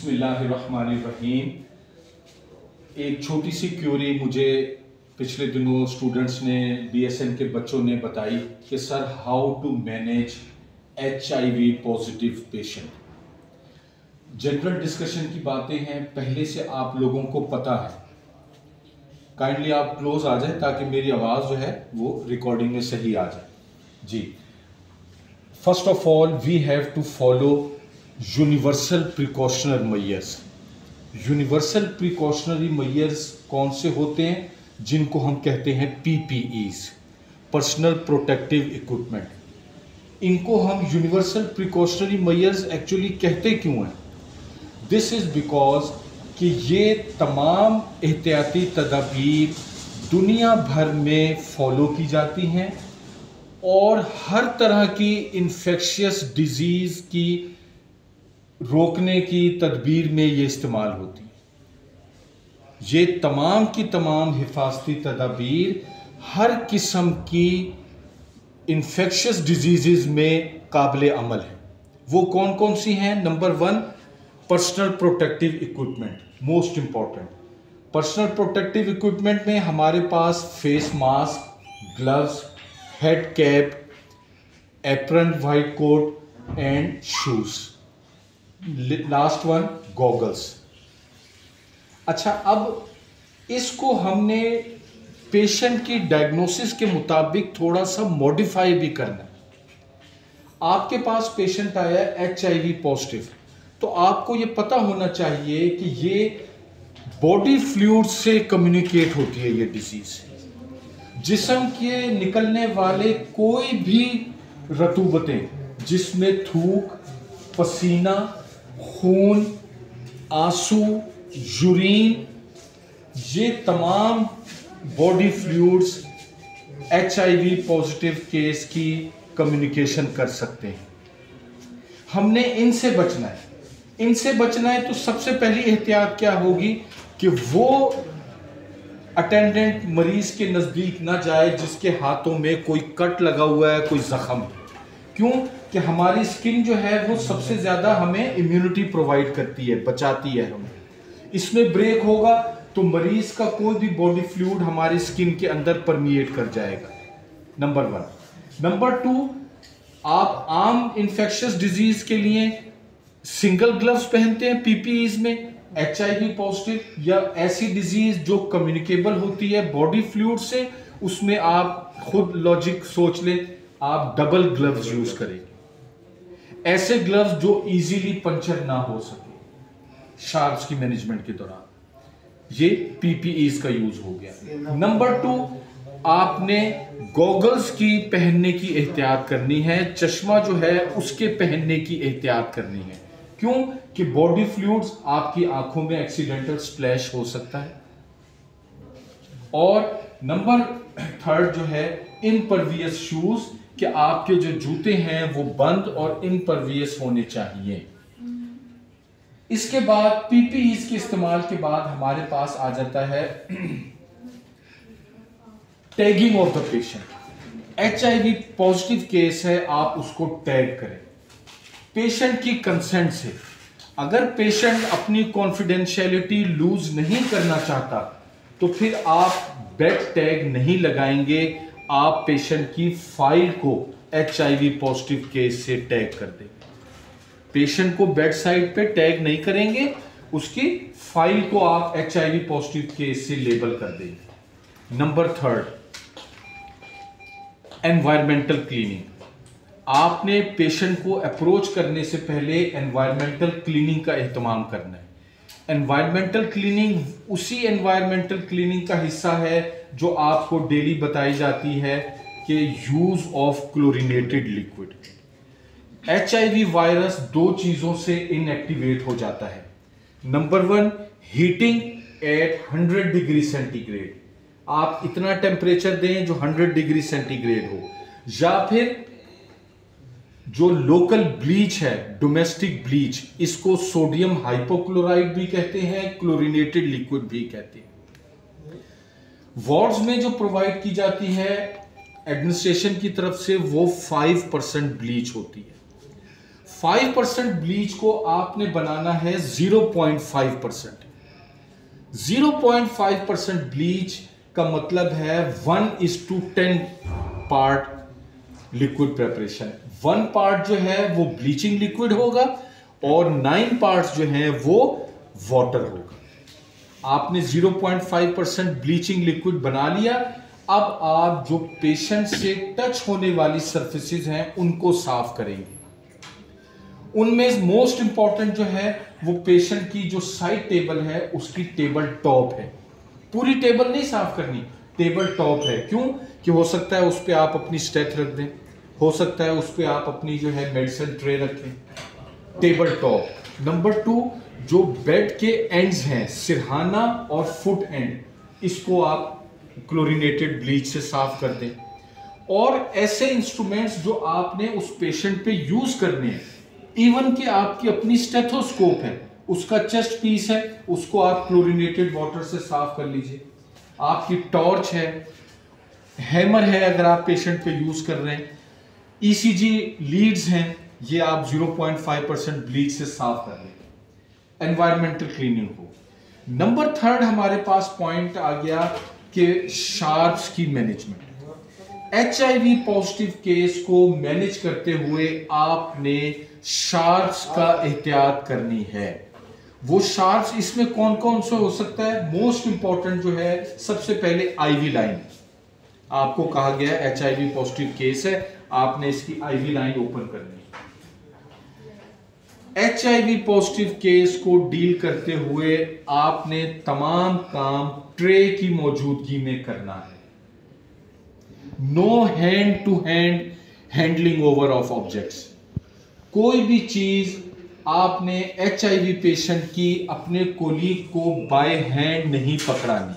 बिस्मिल्लाहिर्रहमानिर्रहीम। एक छोटी सी क्यूरी मुझे पिछले दिनों स्टूडेंट्स ने BSN के बच्चों ने बताई कि sir how to manage HIV positive patient. General discussion की बातें हैं, पहले से आप लोगों को पता है। काइंडली आप क्लोज आ जाए ताकि मेरी आवाज़ जो है वो रिकॉर्डिंग में सही आ जाए। जी, first of all we have to follow universal precautionary measures. Universal precautionary measures कौन से होते हैं? जिनको हम कहते हैं PPEs, पर्सनल प्रोटेक्टिव इक्विपमेंट। इनको हम यूनिवर्सल प्रिकॉशनरी मेजर्स एक्चुअली कहते क्यों हैं? दिस इज़ बिकॉज कि ये तमाम एहतियाती तदाबीर दुनिया भर में फॉलो की जाती हैं और हर तरह की इन्फेक्शियस डिजीज़ की रोकने की तदबीर में ये इस्तेमाल होती है। ये तमाम की तमाम हिफाजती तदाबीर हर किस्म की इन्फेक्शियस डिजीज़ में काबिल अमल है। वो कौन कौन सी हैं? Number 1, personal protective equipment, most important. Personal protective equipment में हमारे पास face mask, gloves, head cap, apron, white coat and shoes. Last one, goggles. अच्छा, अब इसको हमने पेशेंट की डायग्नोसिस के मुताबिक थोड़ा सा मॉडिफाई भी करना है। आपके पास पेशेंट आया HIV पॉजिटिव, तो आपको ये पता होना चाहिए कि ये बॉडी फ्लूइड से कम्युनिकेट होती है। ये डिजीज जिस्म के निकलने वाले कोई भी रतूबतें, जिसमें थूक, पसीना, खून, आंसू, यूरिन, ये तमाम body fluids HIV positive case की कम्युनिकेशन कर सकते हैं। हमने इनसे बचना है। इनसे बचना है तो सबसे पहली एहतियात क्या होगी कि वो अटेंडेंट मरीज के नज़दीक ना जाए जिसके हाथों में कोई कट लगा हुआ है, कोई जख्म। क्यों? कि हमारी स्किन जो है वो सबसे ज़्यादा हमें इम्यूनिटी प्रोवाइड करती है, बचाती है हमें। इसमें ब्रेक होगा तो मरीज का कोई भी बॉडी फ्लूइड हमारी स्किन के अंदर परमिएट कर जाएगा। नंबर 1। नंबर 2, आप आम इन्फेक्शियस डिजीज के लिए सिंगल ग्लव्स पहनते हैं PPEs में। HIV पॉजिटिव या ऐसी डिजीज जो कम्युनिकेबल होती है बॉडी फ्लूइड से, उसमें आप खुद लॉजिक सोच लें, आप डबल ग्लव्स यूज करेंगे। ऐसे ग्लव्स जो इजीली पंचर ना हो सके शार्प्स की मैनेजमेंट के दौरान। ये PPEs का यूज हो गया। नंबर 2, आपने गॉगल्स की पहनने की एहतियात करनी है। चश्मा जो है उसके पहनने की एहतियात करनी है। क्यों? कि बॉडी फ्लूइड्स आपकी आंखों में एक्सीडेंटल स्प्लैश हो सकता है। और नंबर 3 जो है, इम्परवियस शूज, कि आपके जो जूते हैं वो बंद और इम्परवियस होने चाहिए। इसके बाद PPEs के इस्तेमाल के बाद हमारे पास आ जाता है tagging of the patient. HIV positive case है, आप उसको टैग करें पेशेंट की कंसेंट से। अगर पेशेंट अपनी कॉन्फिडेंशियलिटी लूज नहीं करना चाहता तो फिर आप बेड टैग नहीं लगाएंगे, आप पेशेंट की फाइल को HIV पॉजिटिव केस से टैग कर देंगे। पेशेंट को बेड साइड पे टैग नहीं करेंगे, उसकी फाइल को आप HIV पॉजिटिव केस से लेबल कर देंगे। Number 3, environmental cleaning. आपने पेशेंट को अप्रोच करने से पहले एनवायरमेंटल क्लीनिंग का एहतमाम करना है। एनवायरमेंटल क्लीनिंग उसी एनवायरमेंटल क्लीनिंग का हिस्सा है जो आपको डेली बताई जाती है कि use of chlorinated liquid. HIV virus 2 चीजों से इनएक्टिवेट हो जाता है। Number 1, heating eight 100 degree centigrade. आप इतना टेम्परेचर दें जो 100 डिग्री सेंटीग्रेड हो, या फिर जो लोकल ब्लीच है, डोमेस्टिक ब्लीच, इसको सोडियम हाइपोक्लोराइड भी कहते हैं, क्लोरीनेटेड लिक्विड भी कहते हैं। वार्ड्स में जो प्रोवाइड की जाती है एडमिनिस्ट्रेशन की तरफ से वो 5% ब्लीच होती है। 5% ब्लीच को आपने बनाना है 0.5%। 0.5% ब्लीच का मतलब है 1:10 पार्ट लिक्विड प्रेपरेशन। 1 पार्ट जो है वो ब्लीचिंग लिक्विड होगा और 9 पार्ट्स जो हैं वो वाटर होगा। आपने 0.5% ब्लीचिंग लिक्विड बना लिया। अब आप जो पेशेंट से टच होने वाली सर्फेसिस हैं उनको साफ करेंगे। उनमें मोस्ट इंपॉर्टेंट जो है वो पेशेंट की जो साइड टेबल है उसकी टेबल टॉप है। पूरी टेबल नहीं साफ करनी, टेबल टॉप है। क्यों? कि हो सकता है उस पर आप अपनी स्टेथ रख दें, हो सकता है उस पर आप अपनी जो है मेडिसिन ट्रे रखें। Table top. नंबर 2, जो बेड के एंड्स हैं, सिरहाना और फुट एंड, इसको आप क्लोरीनेटेड ब्लीच से साफ कर दें। और ऐसे इंस्ट्रूमेंट्स जो आपने उस पेशेंट पे यूज करने हैं, इवन कि आपकी अपनी स्टेथोस्कोप है, उसका चेस्ट पीस है, उसको आप क्लोरीनेटेड वाटर से साफ कर लीजिए। आपकी टॉर्च है, हैमर है अगर आप पेशेंट पे यूज कर रहे हैं, ईसीजी लीड्स हैं, ये आप 0.5% ब्लीच से साफ कर लें। एनवायरमेंटल क्लीनिंग हो। नंबर 3 हमारे पास पॉइंट आ गया कि शार्प्स की मैनेजमेंट। HIV पॉजिटिव केस को मैनेज करते हुए आपने शार्प्स का एहतियात करनी है। वो शार्प्स इसमें कौन कौन से हो सकता है? मोस्ट इंपॉर्टेंट जो है, सबसे पहले IV लाइन। आपको कहा गया है HIV पॉजिटिव केस है, आपने इसकी IV लाइन ओपन करनी है। HIV पॉजिटिव केस को डील करते हुए आपने तमाम काम ट्रे की मौजूदगी में करना है। No hand to hand handling over of objects. कोई भी चीज आपने HIV पेशेंट की अपने कोलीग को बाय हैंड नहीं पकड़ानी,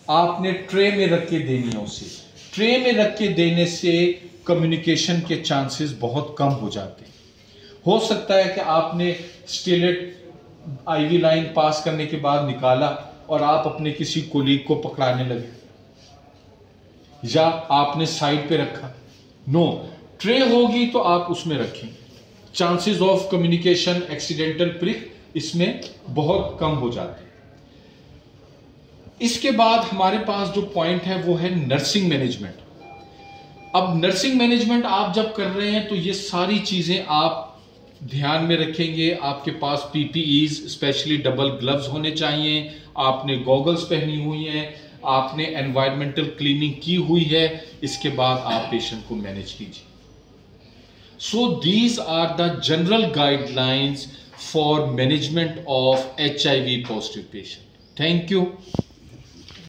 आपने ट्रे में रख के देनी है उसे। ट्रे में रख के देने से कम्युनिकेशन के चांसेस बहुत कम हो जाते हैं। हो सकता है कि आपने स्टिलेट IV लाइन पास करने के बाद निकाला और आप अपने किसी कोलीग को पकड़ाने लगे, या आपने साइड पे रखा। नो, ट्रे होगी तो आप उसमें रखें। Chances of communication accidental prick इसमें बहुत कम हो जाते हैं। इसके बाद हमारे पास जो पॉइंट है वो है नर्सिंग मैनेजमेंट। अब नर्सिंग मैनेजमेंट आप जब कर रहे हैं तो ये सारी चीजें आप ध्यान में रखेंगे। आपके पास PPEs स्पेशली डबल ग्लव्स होने चाहिए, आपने गॉगल्स पहनी हुई हैं, आपने एनवायरमेंटल क्लीनिंग की हुई है। इसके बाद आप पेशेंट को मैनेज कीजिए। So these are the general guidelines for management of HIV positive patient. Thank you.